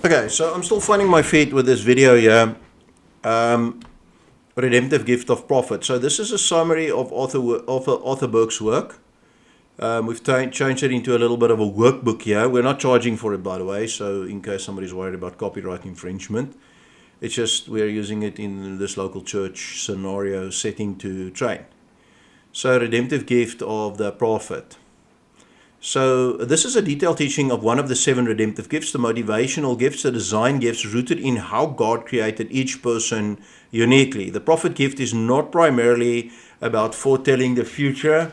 Okay, so I'm still finding my feet with this video here. Um, Redemptive Gift of Profit. So this is a summary of Arthur Burke's work. We've changed it into a little bit of a workbook here. We're not charging for it, by the way, so in case somebody's worried about copyright infringement. It's just we're using it in this local church scenario setting to train. So Redemptive Gift of the Prophet. So this is a detailed teaching of one of the 7 redemptive gifts, the motivational gifts, the design gifts, rooted in how God created each person uniquely. The prophet gift is not primarily about foretelling the future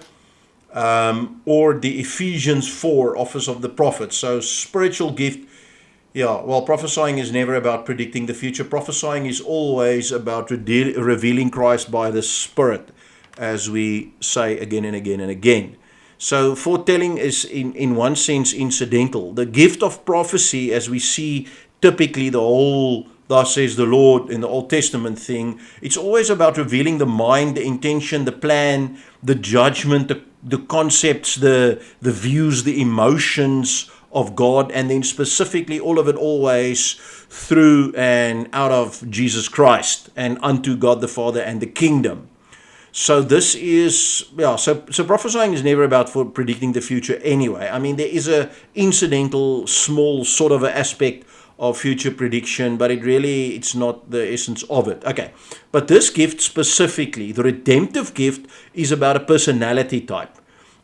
or the Ephesians 4 office of the prophet. So spiritual gift, prophesying is never about predicting the future. Prophesying is always about revealing Christ by the Spirit, as we say again and again and again. So foretelling is in one sense incidental. The gift of prophecy, as we see typically the whole thus says the Lord in the Old Testament thing, it's always about revealing the mind, the intention, the plan, the judgment, the concepts, the views, the emotions of God, and then specifically all of it always through and out of Jesus Christ and unto God the Father and the kingdom. So this is, so prophesying is never about for predicting the future anyway. I mean, there is a incidental, small sort of an aspect of future prediction, but it's not the essence of it. Okay, but this gift specifically, the redemptive gift, is about a personality type.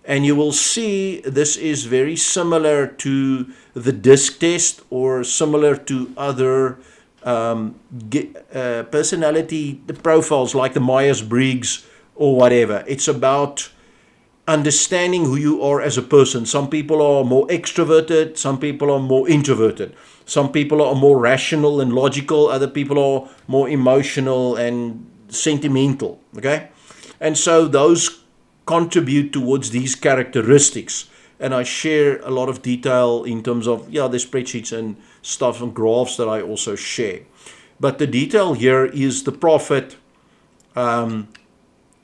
And you will see this is very similar to the DISC test or similar to other personality profiles like the Myers-Briggs or whatever. It's about understanding who you are as a person. Some people are more extroverted, some people are more introverted. Some people are more rational and logical, other people are more emotional and sentimental, okay? And so those contribute towards these characteristics. And I share a lot of detail in terms of, the spreadsheets and stuff and graphs that I also share. But the detail here is the prophet,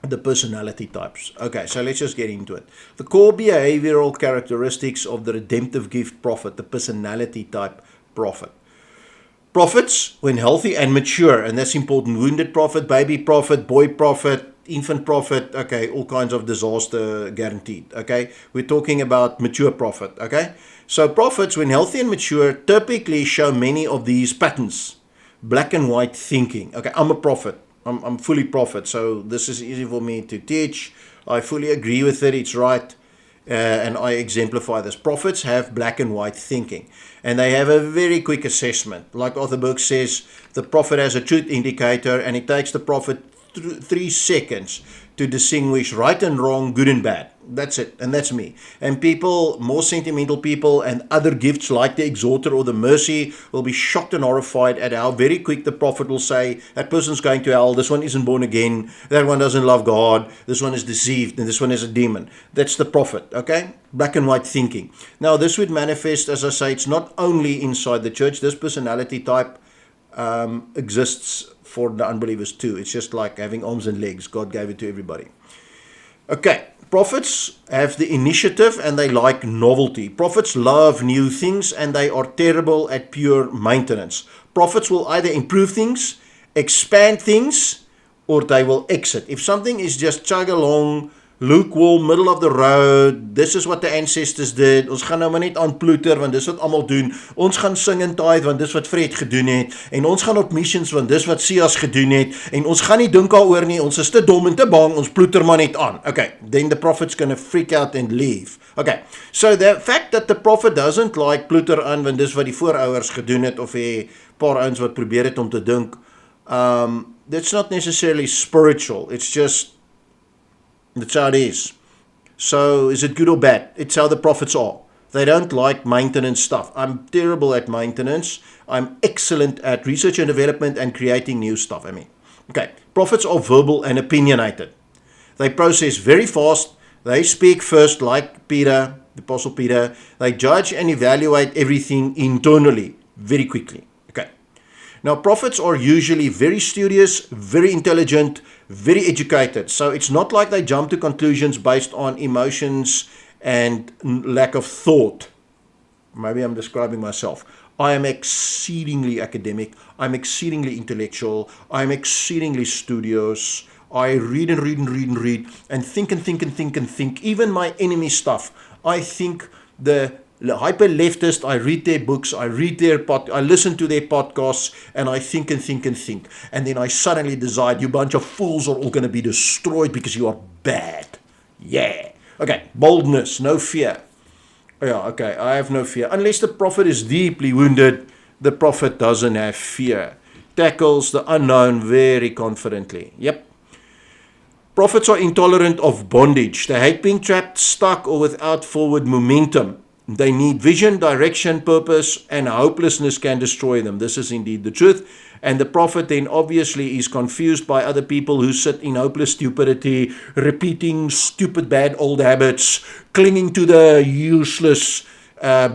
the personality types. Okay, so let's just get into it. The core behavioral characteristics of the redemptive gift prophet, the personality type prophet. Prophets, when healthy and mature, and that's important, wounded prophet, baby prophet, boy prophet, infant prophet, okay, all kinds of disaster guaranteed, okay? We're talking about mature prophet, okay? So prophets, when healthy and mature, typically show many of these patterns. Black and white thinking. Okay, I'm a prophet. I'm fully prophet, so this is easy for me to teach. I fully agree with it. It's right, and I exemplify this. Prophets have black and white thinking, and they have a very quick assessment. Like Arthur Burke says, the prophet has a truth indicator, and it takes the prophet 3 seconds to distinguish right and wrong, good and bad. That's it, and that's me. And people, more sentimental people and other gifts like the exhorter or the mercy, will be shocked and horrified at how very quick the prophet will say, that person's going to hell, this one isn't born again, that one doesn't love God, this one is deceived, and this one is a demon. That's the prophet, okay? Black and white thinking. Now, this would manifest, as I say, it's not only inside the church. This personality type exists for the unbelievers too. It's just like having arms and legs. God gave it to everybody. Okay, prophets have the initiative and they like novelty. Prophets love new things and they are terrible at pure maintenance. Prophets will either improve things, expand things, or they will exit. If something is just chug along, lukewarm, middle of the road, this is what the ancestors did, ons gaan nou maar net aan ploeter, want dis wat almal doen, ons gaan sing en tithe, want dis wat Fred gedoen het, en ons gaan op missions, want dis wat Sias gedoen het, en ons gaan nie dink daaroor nie, ons is te dom en te bang, ons ploeter maar net aan. Okay, then the prophet's gonna freak out and leave. Okay, so the fact that the prophet doesn't like ploeter aan, want dis wat die voorouers gedoen het, of paar ouens wat probeer het om te dink, that's not necessarily spiritual, it's just that's how it is. So is it good or bad? It's how the prophets are. They don't like maintenance stuff. I'm terrible at maintenance. I'm excellent at research and development and creating new stuff. Okay. Prophets are verbal and opinionated. They process very fast. They speak first, like Peter, the Apostle Peter. They judge and evaluate everything internally very quickly. Okay. Now, prophets are usually very studious, very intelligent, very educated. So it's not like they jump to conclusions based on emotions and lack of thought. maybe I'm describing myself. I am exceedingly academic. I'm exceedingly intellectual. I'm exceedingly studious. I read and read and read and read and think and think and think and think. Even my enemy stuff. I think the hyper leftist, I read their books, I listen to their podcasts, and I think and think and think. And then I suddenly decide, you bunch of fools are all going to be destroyed because you are bad. Yeah. Okay, boldness, no fear. Yeah, okay, I have no fear. Unless the prophet is deeply wounded, the prophet doesn't have fear. Tackles the unknown very confidently. Yep. Prophets are intolerant of bondage. They hate being trapped, stuck, or without forward momentum. They need vision, direction, purpose, and hopelessness can destroy them. This is indeed the truth. And the prophet then obviously is confused by other people who sit in hopeless stupidity, repeating stupid bad old habits, clinging to the useless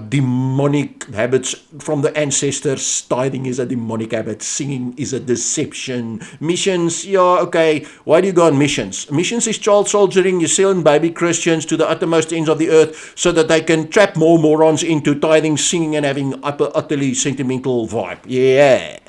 demonic habits from the ancestors. Tithing is a demonic habit. Singing is a deception. Missions, yeah, okay. Why do you go on missions? Missions is child soldiering. You sell baby Christians to the uttermost ends of the earth so that they can trap more morons into tithing, singing, and having utterly sentimental vibe. Yeah.